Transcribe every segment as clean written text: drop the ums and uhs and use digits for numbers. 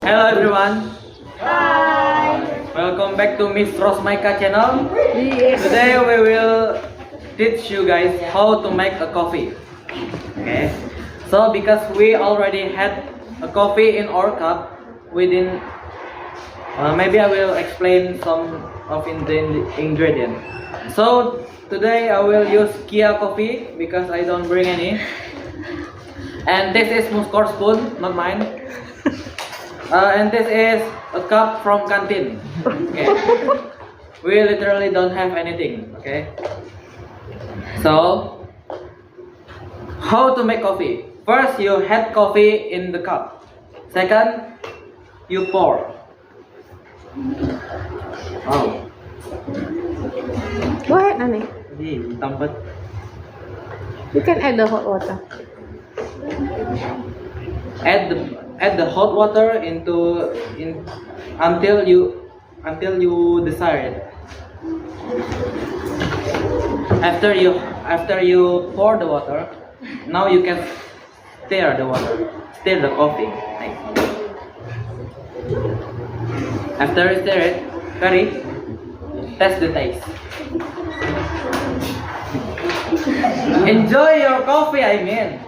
Hello everyone, Hi. welcome back to Miss Rosmaika channel. Yes. Today we will teach you guys how to make a coffee. Okay, so because we already had a coffee in our cup, we didn't. Maybe I will explain some of the ingredient. So today I will use Kia coffee because I don't bring any. And this is Muscor spoon, not mine. And this is a cup from canteen. Okay. We literally don't have anything. Okay. So, how to make coffee? First, you add coffee in the cup. Second, you pour. Oh. Go ahead, Nani. Jadi tambat. You can add the hot water. Add the hot water until you desire it. After you pour the water, now you can stir the coffee. Like. After you stir it, test the taste. Enjoy your coffee, I mean.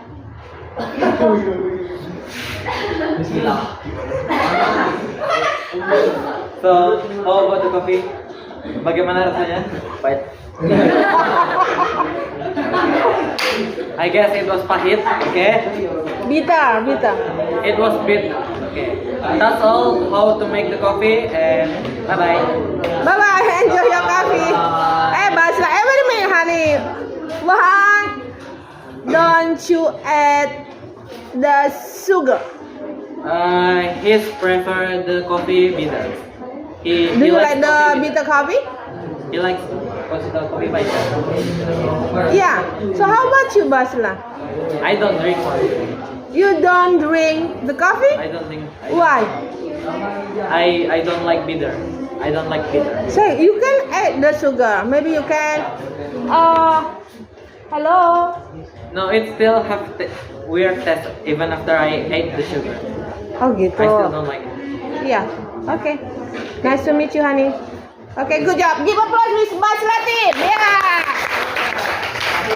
Bismillah. So, how about the coffee? Bagaimana rasanya? Pahit. I guess it was pahit, okay? Bitter. It was bitter, okay. That's all how to make the coffee and bye-bye. Bye bye. Enjoy your coffee. But wait a minute, honey. Why don't you add the sugar? His prefer the coffee bitter. Do you like the bitter coffee? He likes coffee bitter. Yeah. So how about you, Basla? I don't drink coffee. You don't drink the coffee? I don't think. Why? I don't like bitter. I don't like bitter. So you can add the sugar. Maybe you can. Hello. No, it still have weird taste even after I ate the sugar. Oh gitu. I still don't like it. Yeah. Okay. Nice to meet you, honey. Okay, good job. Give applause, Miss Baslatin. Yeah.